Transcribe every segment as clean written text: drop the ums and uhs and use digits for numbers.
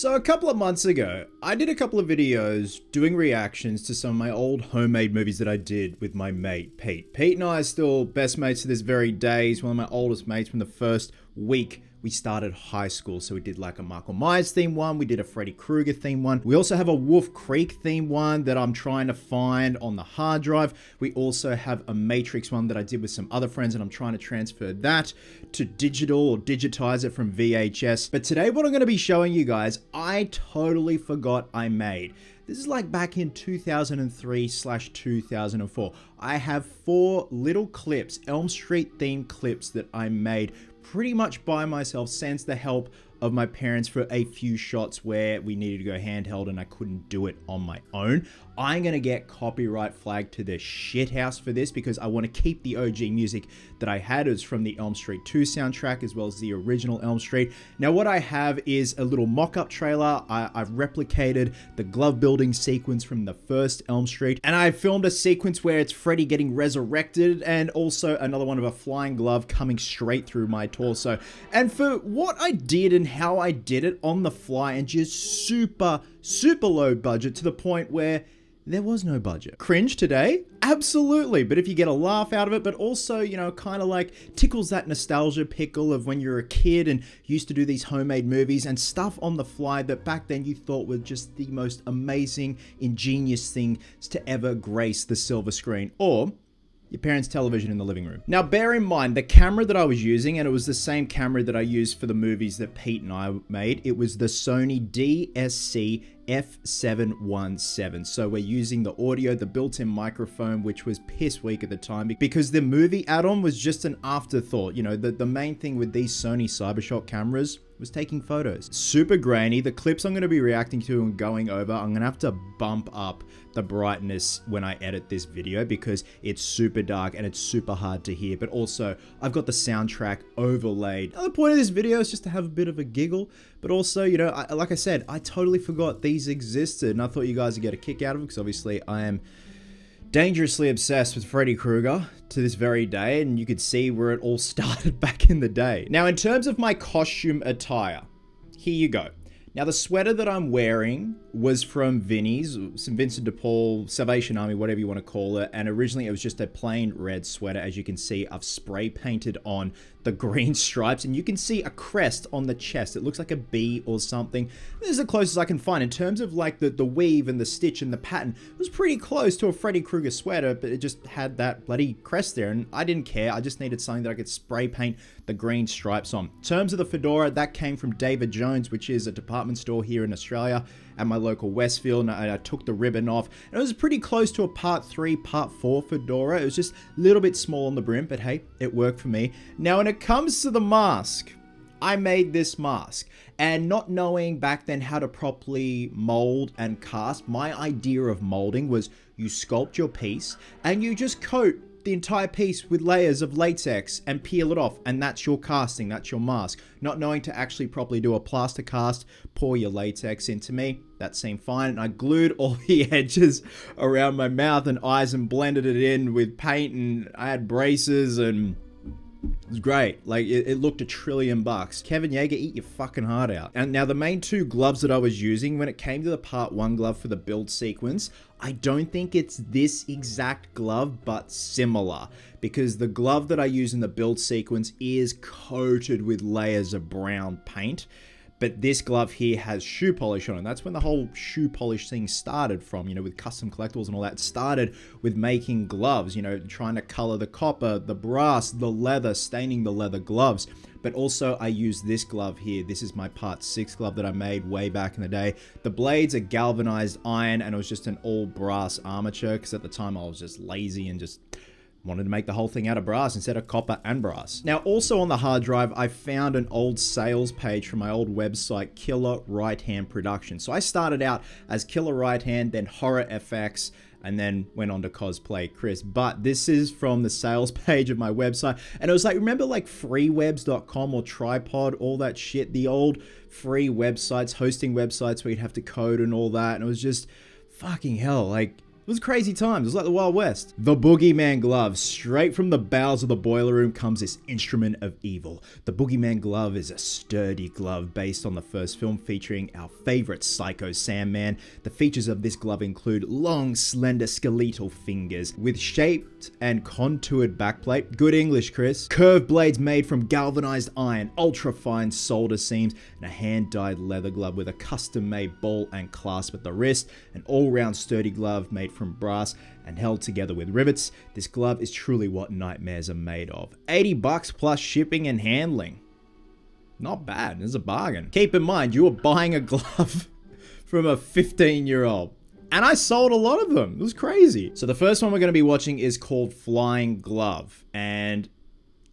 So a couple of months ago, I did a couple of videos doing reactions to some of my old homemade movies that I did with my mate, Pete. Pete and I are still best mates to this very day. He's one of my oldest mates from the first week we started high school. So we did like a Michael Myers theme one. We did a Freddy Krueger theme one. We also have a Wolf Creek theme one that I'm trying to find on the hard drive. We also have a Matrix one that I did with some other friends and I'm trying to transfer that to digital or digitize it from VHS. But today what I'm going to be showing you guys, I totally forgot I made. This is like back in 2003/2004. I have 4 little clips, Elm Street themed clips that I made pretty much by myself, sans the help of my parents for a few shots where we needed to go handheld and I couldn't do it on my own. I'm gonna get copyright flagged to the shithouse for this because I want to keep the OG music that I had. It was from the Elm Street 2 soundtrack as well as the original Elm Street. Now what I have is a little mock-up trailer. I've replicated the glove building sequence from the first Elm Street, and I filmed a sequence where it's Freddy getting resurrected and also another one of a flying glove coming straight through my torso. And for what I did and how I did it on the fly and just super low budget to the point where there was no budget. Cringe today? Absolutely, but if you get a laugh out of it, but also, you know, kind of like tickles that nostalgia pickle of when you're a kid and used to do these homemade movies and stuff on the fly that back then you thought were just the most amazing, ingenious things to ever grace the silver screen, or your parents' television in the living room. Now, bear in mind, the camera that I was using, and it was the same camera that I used for the movies that Pete and I made, it was the Sony DSC F717. So we're using the audio, the built-in microphone, which was piss weak at the time because the movie add-on was just an afterthought. You know, the main thing with these Sony Cybershot cameras was taking photos. Super grainy. The clips I'm going to be reacting to and going over, I'm going to have to bump up the brightness when I edit this video because it's super dark and it's super hard to hear. But also, I've got the soundtrack overlaid. Now, the point of this video is just to have a bit of a giggle, but also, you know, like I said, I totally forgot these existed and I thought you guys would get a kick out of it because obviously I am dangerously obsessed with Freddy Krueger to this very day, and you could see where it all started back in the day. Now, in terms of my costume attire, here you go. Now, the sweater that I'm wearing was from Vinnie's, some Vincent de Paul, Salvation Army, whatever you want to call it, and originally it was just a plain red sweater. As you can see, I've spray painted on the green stripes, and you can see a crest on the chest. It looks like a bee or something. This is the closest I can find. In terms of like the weave and the stitch and the pattern, it was pretty close to a Freddy Krueger sweater, but it just had that bloody crest there, and I didn't care. I just needed something that I could spray paint the green stripes on. In terms of the fedora, that came from David Jones, which is a department store here in Australia at my local Westfield, and I took the ribbon off, and it was pretty close to a part 3, part 4 fedora. It was just a little bit small on the brim, but hey, it worked for me. Now, when it comes to the mask, I made this mask, and not knowing back then how to properly mold and cast, my idea of molding was you sculpt your piece and you just coat the entire piece with layers of latex and peel it off, and that's your casting, that's your mask. Not knowing to actually properly do a plaster cast, pour your latex into me, that seemed fine, and I glued all the edges around my mouth and eyes and blended it in with paint, and I had braces, and it was great. Like, it looked $1 trillion. Kevin Yeager, eat your fucking heart out. And now the main 2 gloves that I was using, when it came to the part 1 glove for the build sequence, I don't think it's this exact glove, but similar. Because the glove that I use in the build sequence is coated with layers of brown paint. But this glove here has shoe polish on it. That's when the whole shoe polish thing started from, you know, with custom collectibles and all that. It started with making gloves, you know, trying to color the copper, the brass, the leather, staining the leather gloves. But also I use this glove here. This is my part 6 glove that I made way back in the day. The blades are galvanized iron, and it was just an all brass armature because at the time I was just lazy and just wanted to make the whole thing out of brass instead of copper and brass. Now, also on the hard drive, I found an old sales page from my old website, Killer Right Hand Productions. So I started out as Killer Right Hand, then Horror FX, and then went on to cosplay Chris. But this is from the sales page of my website. And it was like, remember like freewebs.com or Tripod, all that shit, the old free websites, hosting websites where you'd have to code and all that. And it was just fucking hell, like, it was crazy times. It was like the Wild West. The Boogeyman Glove. Straight from the bowels of the boiler room comes this instrument of evil. The Boogeyman Glove is a sturdy glove based on the first film featuring our favorite Psycho Sandman. The features of this glove include long, slender, skeletal fingers with shaped and contoured backplate. Good English, Chris. Curved blades made from galvanized iron, ultra-fine solder seams, and a hand-dyed leather glove with a custom-made ball and clasp at the wrist. An all-round sturdy glove made from brass and held together with rivets. This glove is truly what nightmares are made of. $80 plus shipping and handling. Not bad. It's a bargain. Keep in mind, you were buying a glove from a 15-year-old. And I sold a lot of them. It was crazy. So the first one we're going to be watching is called Flying Glove. And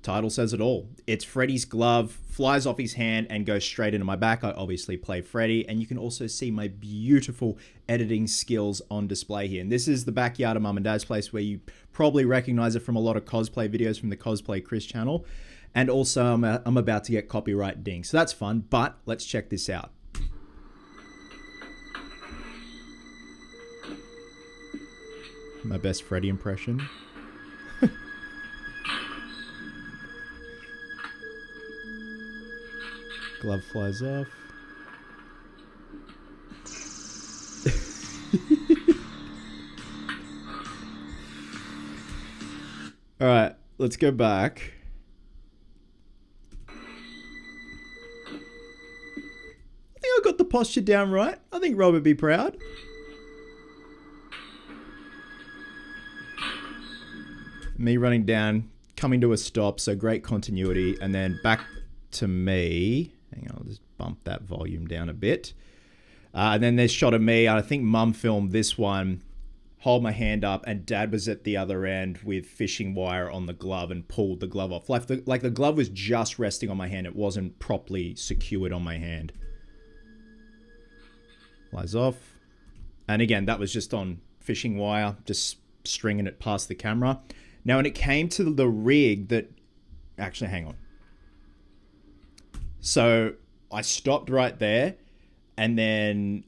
title says it all. It's Freddy's glove, flies off his hand and goes straight into my back. I obviously play Freddy, and you can also see my beautiful editing skills on display here. And this is the backyard of Mum and Dad's place, where you probably recognize it from a lot of cosplay videos from the Cosplay Chris channel. And also I'm about to get copyright ding, so that's fun, but let's check this out. My best Freddy impression. Glove flies off. Alright, let's go back. I think I got the posture down right. I think Rob would be proud. Me running down, coming to a stop, so great continuity, and then back to me. Hang on, I'll just bump that volume down a bit. And then there's shot of me. I think Mum filmed this one. Hold my hand up, and Dad was at the other end with fishing wire on the glove and pulled the glove off. Like the glove was just resting on my hand. It wasn't properly secured on my hand. Flies off. And again, that was just on fishing wire, just stringing it past the camera. Now, when it came to the rig that... Actually, hang on. So, I stopped right there, and then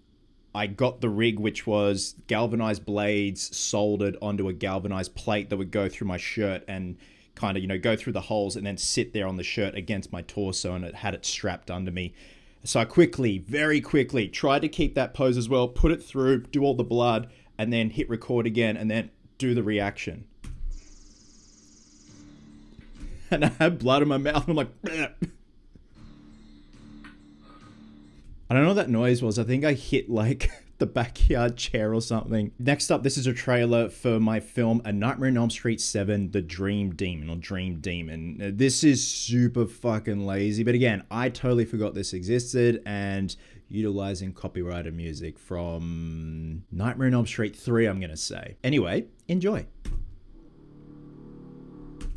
I got the rig, which was galvanized blades soldered onto a galvanized plate that would go through my shirt and kind of, you know, go through the holes and then sit there on the shirt against my torso, and it had it strapped under me. So I quickly, very quickly, tried to keep that pose as well, put it through, do all the blood, and then hit record again, and then do the reaction. And I had blood in my mouth, and I'm like... Bleh. I don't know what that noise was. I think I hit, like, the backyard chair or something. Next up, this is a trailer for my film A Nightmare on Elm Street 7, The Dream Demon, or Dream Demon. This is super fucking lazy, but again, I totally forgot this existed, and utilizing copyrighted music from Nightmare on Elm Street 3, I'm gonna say. Anyway, enjoy.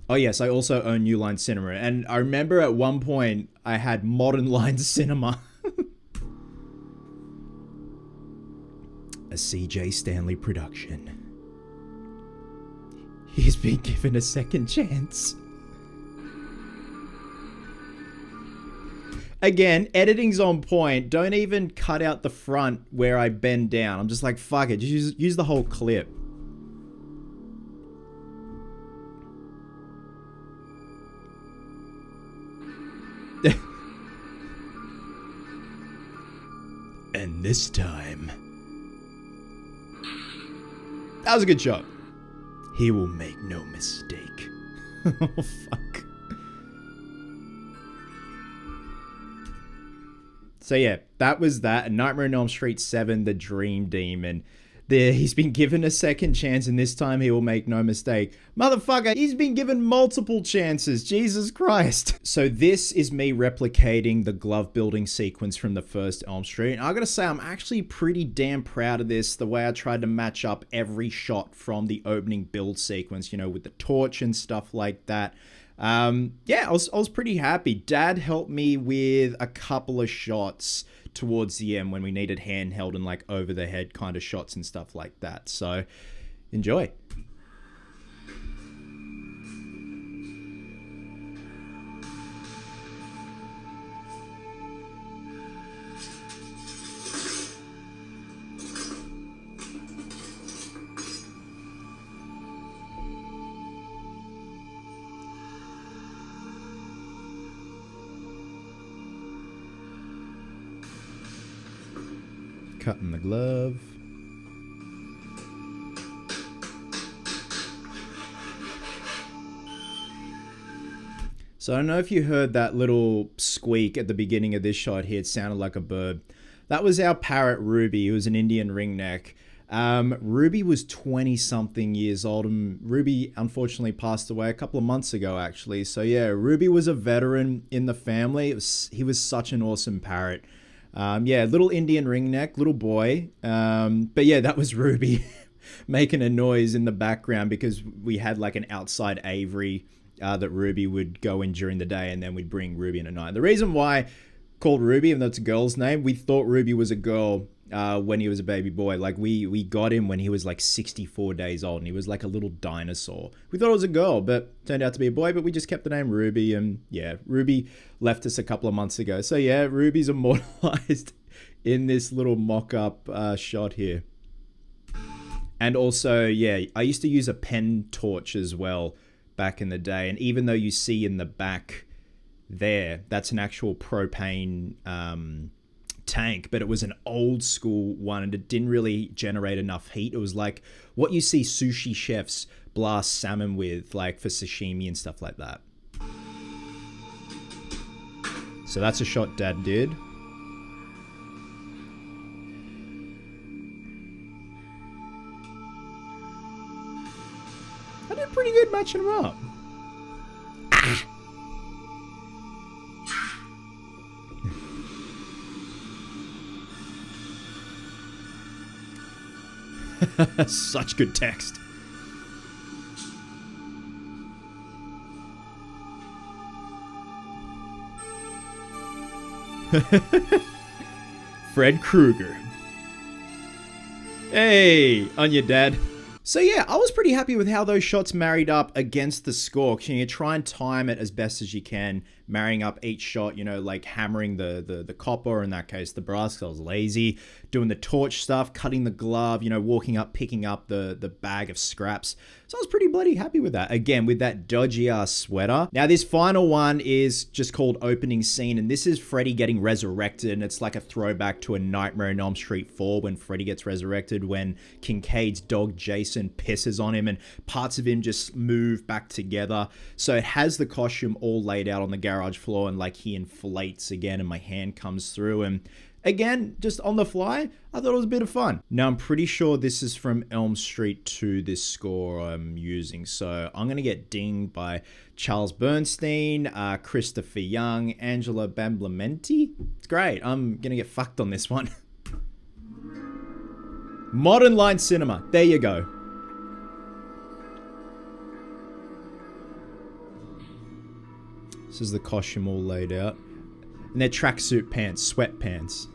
Oh yes, I also own New Line Cinema, and I remember at one point I had Modern Line Cinema. A CJ Stanley production. He's been given a second chance. Again, editing's on point. Don't even cut out the front where I bend down. I'm just like, fuck it, just use the whole clip. And this time... That was a good shot. He will make no mistake. Oh, fuck. So yeah, that was that. Nightmare on Elm Street 7, The Dream Demon. He's been given a second chance, and this time he will make no mistake. Motherfucker, he's been given multiple chances. Jesus Christ. So this is me replicating the glove building sequence from the first Elm Street. And I gotta say, I'm actually pretty damn proud of this, the way I tried to match up every shot from the opening build sequence, you know, with the torch and stuff like that. Yeah, I was pretty happy. Dad helped me with a couple of shots towards the end when we needed handheld and like over the head kind of shots and stuff like that. So enjoy. Cutting the glove. So I don't know if you heard that little squeak at the beginning of this shot here. It sounded like a bird. That was our parrot, Ruby. He was an Indian ringneck. Ruby was 20-something years old, and Ruby unfortunately passed away a couple of months ago, actually. So yeah, Ruby was a veteran in the family. He was such an awesome parrot. Yeah, little Indian ringneck, little boy. But yeah, that was Ruby making a noise in the background because we had like an outside aviary that Ruby would go in during the day, and then we'd bring Ruby in at night. The reason why called Ruby, and that's a girl's name, we thought Ruby was a girl when he was a baby boy. Like we got him when he was like 64 days old, and he was like a little dinosaur. We thought it was a girl, but turned out to be a boy, but we just kept the name Ruby. And yeah, Ruby left us a couple of months ago. So yeah, Ruby's immortalized in this little mock-up shot here. And also, yeah, I used to use a pen torch as well back in the day, and even though you see in the back there, that's an actual propane tank, but it was an old school one, and it didn't really generate enough heat. It was like what you see sushi chefs blast salmon with, like for sashimi and stuff like that. So that's a shot Dad did. I did pretty good matching them up. Such good text. Fred Krueger. Hey, on your dad. So yeah, I was pretty happy with how those shots married up against the scorch. You try and time it as best as you can, marrying up each shot, you know, like hammering the copper, or in that case, the brass, because I was lazy, doing the torch stuff, cutting the glove, you know, walking up, picking up the bag of scraps. So I was pretty bloody happy with that. Again, with that dodgy ass sweater. Now this final one is just called Opening Scene, and this is Freddy getting resurrected, and it's like a throwback to A Nightmare on Elm Street 4 when Freddy gets resurrected, when Kincaid's dog Jason pisses on him and parts of him just move back together. So it has the costume all laid out on the garage floor, and like he inflates again and my hand comes through, and again, just on the fly, I thought it was a bit of fun. Now, I'm pretty sure this is from Elm Street 2, this score I'm using. So I'm going to get dinged by Charles Bernstein, Christopher Young, Angela Bamblamenti. It's great. I'm going to get fucked on this one. Modern Line Cinema. There you go. This is the costume all laid out. And they're tracksuit pants, sweatpants.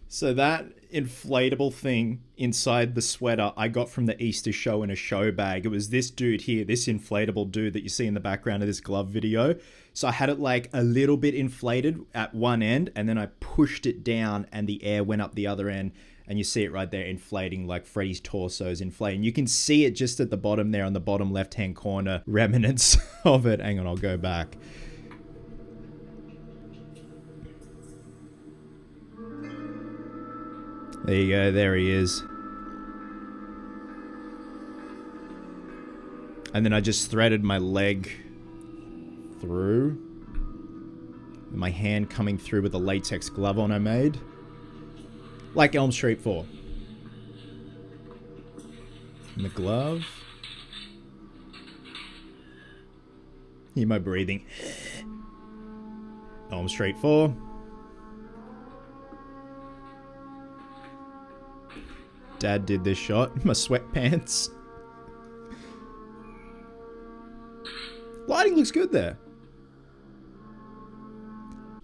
So that inflatable thing inside the sweater I got from the Easter show in a show bag. It was this dude here, this inflatable dude that you see in the background of this glove video. So I had it like a little bit inflated at one end, and then I pushed it down and the air went up the other end, and you see it right there inflating, like Freddy's torso is inflating. You can see it just at the bottom there on the bottom left hand corner, remnants of it. Hang on, I'll go back. There you go, there he is. And then I just threaded my leg through. My hand coming through with a latex glove on I made. Like Elm Street 4. And the glove. Hear my breathing. Elm Street 4. Dad did this shot. My sweatpants. Lighting looks good there.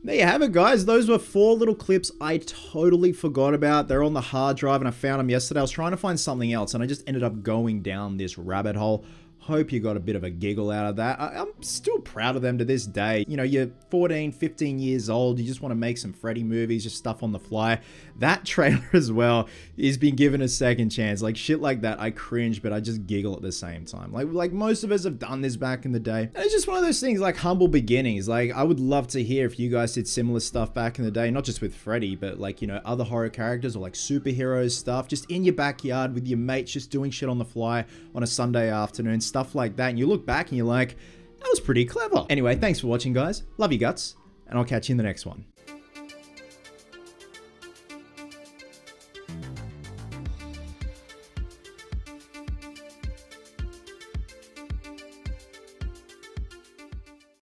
There you have it, guys. Those were 4 little clips I totally forgot about. They're on the hard drive and I found them yesterday. I was trying to find something else and I just ended up going down this rabbit hole. Hope you got a bit of a giggle out of that. I'm still proud of them to this day. You know, you're 14, 15 years old. You just want to make some Freddy movies, just stuff on the fly. That trailer as well is being given a second chance. Like shit like that, I cringe, but I just giggle at the same time. Like most of us have done this back in the day. And it's just one of those things like humble beginnings. Like I would love to hear if you guys did similar stuff back in the day, not just with Freddy, but like, you know, other horror characters or like superheroes stuff, just in your backyard with your mates, just doing shit on the fly on a Sunday afternoon, stuff like that. And you look back and you're like, that was pretty clever. Anyway, thanks for watching, guys. Love you guts, and I'll catch you in the next one.